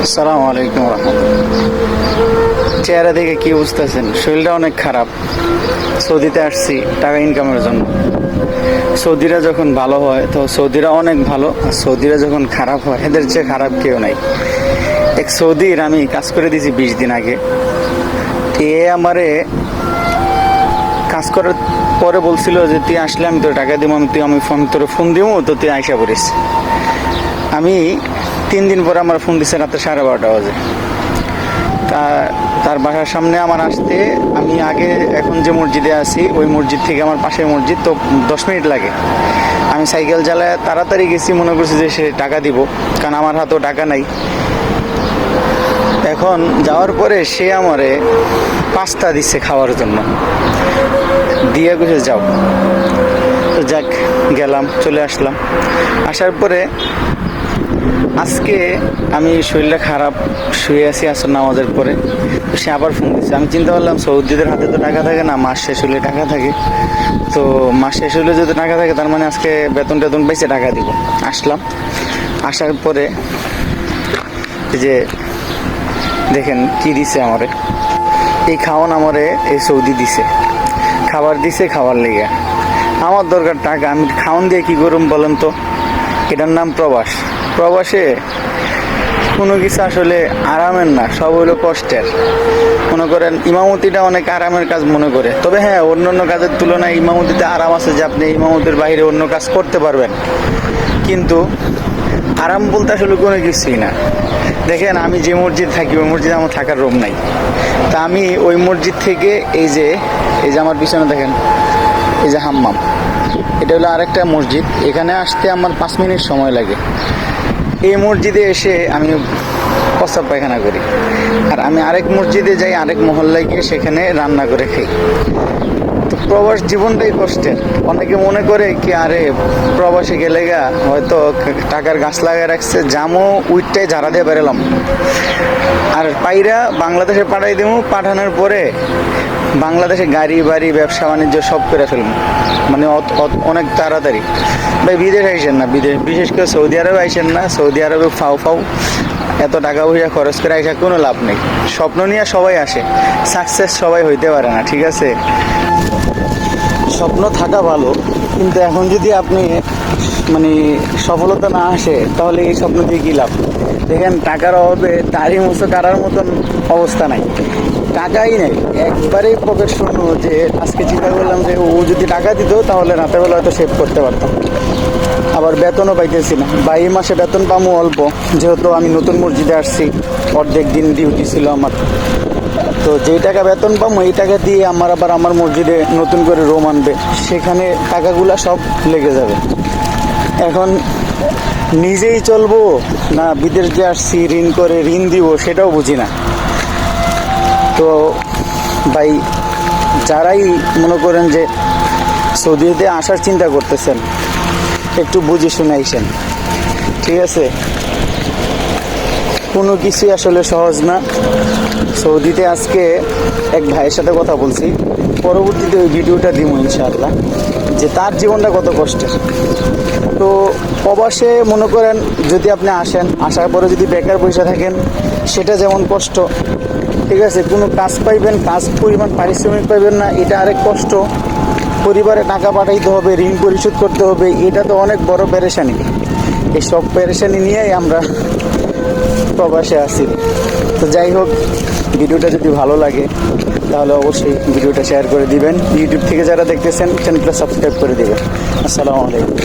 আসসালামু আলাইকুম রহমতুল্লাহ। চেহারা দেখে কি বুঝতেছেন? শরীরটা অনেক খারাপ। সৌদিতে আসছি টাকা ইনকামের জন্য। সৌদিরা যখন ভালো হয় তো সৌদিরা অনেক ভালো, আর সৌদিরা যখন খারাপ হয় এদের চেয়ে খারাপ কেউ নাই। এক সৌদির আমি কাজ করে দিয়েছি 20 দিন আগে। এ আমারে কাজ করার পরে বলছিল যে তুই আসলে আমি তোর টাকা দিব, আমি তোর ফোন দিব, তো তুই আইসা পড়িস। আমি 3 দিন পরে আমার ফোন দিচ্ছে রাত্রে 12:30 বাজে। তার বাসার সামনে আমার আসতে, আমি আগে এখন যে মসজিদে আছি ওই মসজিদ থেকে আমার পাশের মসজিদ তো 10 মিনিট লাগে। আমি সাইকেল চালায় তাড়াতাড়ি গেছি, মনে করছি যে সে টাকা দিব, কারণ আমার হাতেও টাকা নাই। এখন যাওয়ার পরে সে আমারে পাস্তা দিচ্ছে খাওয়ার জন্য, দিয়ে গেছে যাও। তো যাক, গেলাম, চলে আসলাম। আসার পরে আজকে আমি শরীরটা খারাপ, শুয়ে আছি আসর নামাজের পরে। তো সে আবার ফোন দিচ্ছে। আমি চিন্তা করলাম সৌদিদের হাতে তো টাকা থাকে না, মাস শেষ হলে টাকা থাকে। তো মাস শেষ হলে যদি টাকা থাকে তার মানে আজকে বেতন টেতন পাইছে, টাকা দিব। আসলাম, আসার পরে যে দেখেন কি দিছে আমারে। এই খাওয়ান আমারে এই সৌদি দিছে, খাবার দিছে, খাবার লেগে আমার দরকার টাকা। আমি খাওয়ান দিয়ে কি করুম বলেন তো? এটার নাম প্রবাস। প্রবাসে কোনো কিছু আসলে আরামের না, সব হইলো কষ্টের। মনে করেন ইমামতিটা অনেক আরামের কাজ মনে করে, তবে হ্যাঁ অন্য অন্য কাজের তুলনায় ইমামতিতে আরাম আছে যে আপনি ইমামতির বাইরে অন্য কাজ করতে পারবেন। কিন্তু আরাম বলতে আসলে কোনো কিছুই না। দেখেন আমি যে মসজিদ থাকি ওই মসজিদে আমার থাকার রুম নাই। তা আমি ওই মসজিদ থেকে এই যে আমার পিছনে দেখেন, এই যে হাম্মাম, এটা হলো আরেকটা মসজিদ। এখানে আসতে আমার 5 মিনিট সময় লাগে। এই মসজিদে এসে আমি প্রস্রাব পায়খানা করি, আর আমি আরেক মসজিদে যাই, আরেক মহল্লায় গিয়ে সেখানে রান্না করে খাই। তো প্রবাস জীবনটাই কষ্টের। অনেকে মনে করে কি আরে প্রবাসে গেলে গা হয়তো টাকার গাছ লাগায় রাখছে, জামও উইটটাই ঝাড়া দিয়ে বেরোলাম, আর পাইরা বাংলাদেশে পাঠাই দেবো। পাঠানোর পরে বাংলাদেশে গাড়ি বাড়ি ব্যবসা বাণিজ্য সব করে ফেলবো, মানে অনেক তাড়াতাড়ি। ভাই বিদেশ আইসেন না, বিদেশ বিশেষ করে সৌদি আরবে আইসেন না। সৌদি আরবে ফাও এত টাকা পয়সা খরচ করে আইসা কোনো লাভ নেই। স্বপ্ন নিয়ে সবাই আসে, সাকসেস সবাই হইতে পারে না, ঠিক আছে? স্বপ্ন থাকা ভালো, কিন্তু এখন যদি আপনি মানে সফলতা না আসে তাহলে এই স্বপ্ন দিয়ে কী লাভ? দেখেন টাকার অভাবে তারই মতো কারার মতন অবস্থা নাই, টাকাই নেই, একবারেই পকেট শূন্য। যে আজকে চিন্তা করলাম যে ও যদি টাকা দিত তাহলে রাতেরবেলা হয়তো সেভ করতে পারতাম। আবার বেতনও পাইতেছি না, বা এই মাসে বেতন পাবো অল্প, যেহেতু আমি নতুন মসজিদে আসছি, অর্ধেক দিন ডিউটি ছিল আমার। তো যেই টাকা বেতন পাবো এই টাকা দিয়ে আমার মসজিদে নতুন করে রুম আনবে, সেখানে টাকাগুলা সব লেগে যাবে। এখন নিজেই চলবো না বিদেশ যে আসছি ঋণ করে ঋণ দিব, সেটাও বুঝি না। তো ভাই, যারাই মনে করেন যে সৌদিতে আসার চিন্তা করতেছেন, একটু বুঝে শুনে আইসেন, ঠিক আছে? কোনো কিছুই আসলে সহজ না। সৌদিতে আজকে এক ভাইয়ের সাথে কথা বলছি, পরবর্তীতে ওই ভিডিওটা দিব ইনশাআল্লাহ, যে তার জীবনটা কত কষ্টের। তো প্রবাসে মনে করেন যদি আপনি আসেন, আসার পরে যদি বেকার বসে থাকেন, সেটা যেমন কষ্ট, ঠিক আছে? কোনো কাজ পাইবেন, কাজ পরিমাণ পারিশ্রমিক পাইবেন না, এটা আরেক কষ্ট। পরিবারে টাকা পাঠাইতে হবে, ঋণ পরিশোধ করতে হবে, এটা তো অনেক বড় পেরেশানি। এই সব পেরেশানি নিয়েই আমরা প্রবাসে আছি। তো যাই হোক, ভিডিওটা যদি ভালো লাগে তাহলে অবশ্যই ভিডিওটা শেয়ার করে দিবেন। ইউটিউব থেকে যারা দেখতেছেন চ্যানেলটা সাবস্ক্রাইব করে দিবেন। আসসালামু আলাইকুম।